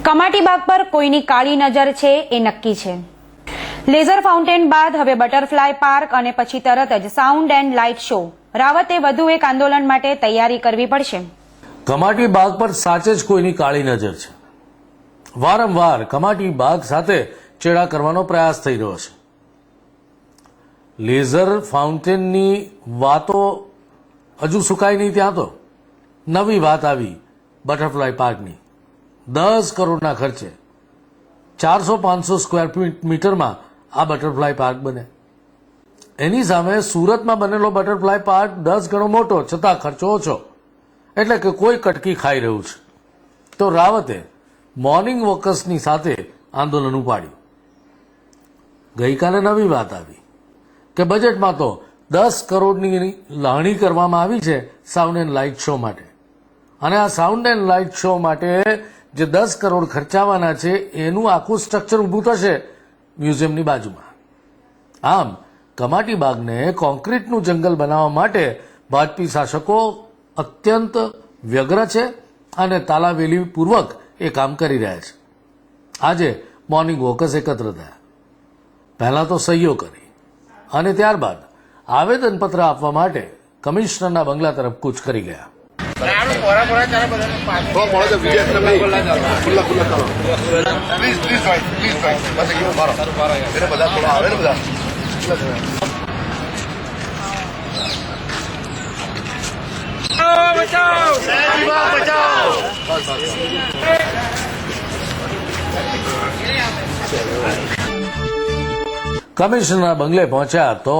કમાટીબાગ પર કોઈની કાળી નજર છે એ નક્કી છે। લેઝર ફાઉન્ટેન બાદ હવે બટરફ્લાય પાર્ક અને પછી તરત જ સાઉન્ડ એન્ડ લાઇટ શો। રાવતે વધુ એક આંદોલન માટે તૈયારી કરવી પડશે। કમાટીબાગ પર સાચે જ કોઈની કાળી નજર છે। વારંવાર કમાટીબાગ સાથે ચેડા કરવાનો પ્રયાસ થઈ રહ્યો છે। લેઝર ફાઉન્ટેનની વાતો હજુ સુકાઈ નહીં ત્યાં તો નવી વાત આવી બટરફ્લાય પાર્કની। 10 કરોડના ખર્ચે 400-500 સ્ક્વેર મીટરમાં આ બટરફ્લાય પાર્ક બને। એની સામે સુરતમાં બનેલો બટરફ્લાય પાર્ક 10 ગણો મોટો છતાં ખર્ચો ઓછો, એટલે કે કોઈ કટકી ખાઈ રહ્યું છે। તો રાવતે મોર્નિંગ વોકર્સની સાથે આંદોલન ઉપાડ્યું। ગઈકાલે નવી વાત આવી કે બજેટમાં તો 10 કરોડની લાગણી કરવામાં આવી છે સાઉન્ડ એન્ડ લાઇટ શો માટે, અને આ સાઉન્ડ એન્ડ લાઇટ શો માટે જે 10 કરોડ ખર્ચાવાના છે એનું આખું સ્ટ્રક્ચર ઊભું થશે મ્યુઝિયમની બાજુમાં। આમ કમાટીબાગને કોન્ક્રીટનું જંગલ બનાવવા માટે ભાજપી શાસકો અત્યંત વ્યગ્ર છે અને તાલાવેલીપૂર્વક એ કામ કરી રહ્યા છે। આજે મોર્નિંગ વોકર્સ એકત્ર થયા, પહેલા તો સહીઓ કરી અને ત્યારબાદ આવેદનપત્ર આપવા માટે કમિશનરના બંગલા તરફ કૂચ કરી ગયા। કમિશનરના બંગલે પહોંચ્યા તો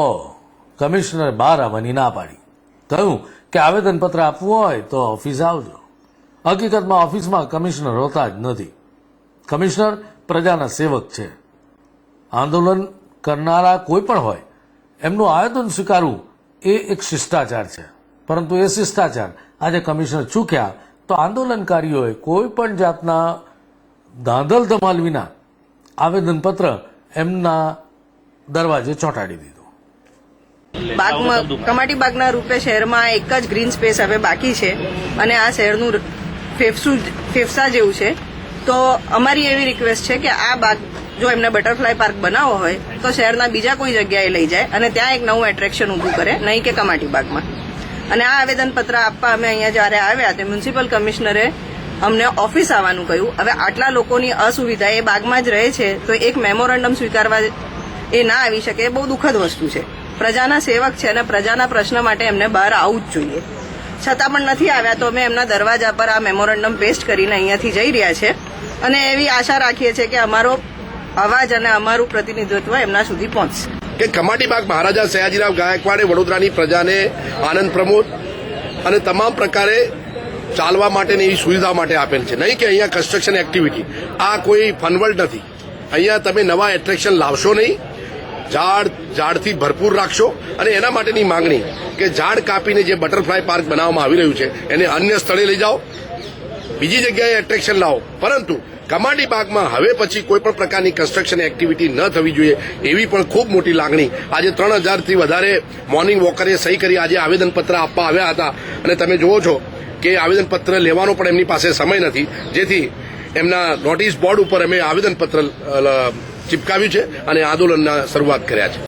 કમિશનરે બહાર આવવાની ના પાડી, કહ્યું કે આવેદનપત્ર આપવું હોય તો ઓફિસ આવજો। હકીકતમાં ઓફિસમાં કમિશનર હોતા જ નથી। કમિશનર પ્રજાના સેવક છે। આંદોલન કરનારા કોઈ પણ હોય એમનું આવેદન સ્વીકારવું એ એક શિષ્ટાચાર છે, પરંતુ એ શિષ્ટાચાર આજે કમિશનર ચૂક્યા તો આંદોલનકારીઓએ કોઈ પણ જાતના ધાંધલ ધમાલ વિના આવેદનપત્ર એમના દરવાજે ચોંટાડી દીધું। બાગમાં કમાટીબાગના રૂપે શહેરમાં એક જ ગ્રીન સ્પેસ હવે બાકી છે અને આ શહેરનું ફેફસા જેવું છે। તો અમારી એવી રિક્વેસ્ટ છે કે આ બાગ જો એમને બટરફ્લાય પાર્ક બનાવવો હોય તો શહેરના બીજા કોઈ જગ્યાએ લઈ જાય અને ત્યાં એક નવું એટ્રેક્શન ઊભું કરે, નહીં કે કમાટીબાગમાં। અને આ આવેદનપત્ર આપવા અમે અહીંયા જ્યારે આવ્યા તે મ્યુનિસિપલ કમિશનરે અમને ઓફિસ આવવાનું કહ્યું। હવે આટલા લોકોની અસુવિધા એ બાગમાં જ રહે છે તો એક મેમોરેન્ડમ સ્વીકારવા એ ના આવી શકે એ બહુ દુઃખદ વસ્તુ છે। પ્રજાના સેવક છે અને પ્રજાના પ્રશ્ન માટે એમને બહાર આવવું જ જોઈએ, છતાં પણ નથી આવ્યા। તો અમે એમના દરવાજા પર આ મેમોરેન્ડમ પેસ્ટ કરીને અહીંયાથી જઈ રહ્યા છે અને એવી આશા રાખીએ છીએ કે અમારો અવાજ અને અમારું પ્રતિનિધિત્વ એમના સુધી પહોંચશે। કે કમાટીબાગ મહારાજા સયાજીરાવ ગાયકવાડે વડોદરાની પ્રજાને આનંદ પ્રમોદ અને તમામ પ્રકારે ચાલવા માટેની એવી સુવિધા માટે આપેલ છે, નહીં કે અહીંયા કન્સ્ટ્રક્શન એક્ટિવિટી। આ કોઈ ફનવર્લ્ડ નથી। અહીંયા તમે નવા એટ્રેક્શન લાવશો નહીં, ઝાડથી ભરપૂર રાખશો અને એના માટેની માંગણી કે ઝાડ કાપીને જે બટરફ્લાય પાર્ક બનાવવામાં આવી રહ્યું છે એને અન્ય સ્થળે લઈ જાઓ, બીજી જગ્યાએ એટ્રેક્શન લાવો, પરંતુ કમાટીબાગમાં હવે પછી કોઈ પણ પ્રકારની કન્સ્ટ્રક્શન એક્ટિવિટી ન થવી જોઈએ એવી પણ ખૂબ મોટી લાગણી આજે 3000થી વધારે મોર્નિંગ વોકરે સહી કરી આજે આવેદનપત્ર આપવા આવ્યા હતા। અને તમે જુઓ છો કે આવેદનપત્ર લેવાનો પણ એમની પાસે સમય નથી, જેથી એમના નોટિસ બોર્ડ ઉપર અમે આવેદનપત્ર ચિપકાવ્યું છે અને આંદોલનના શરૂઆત કર્યા છે।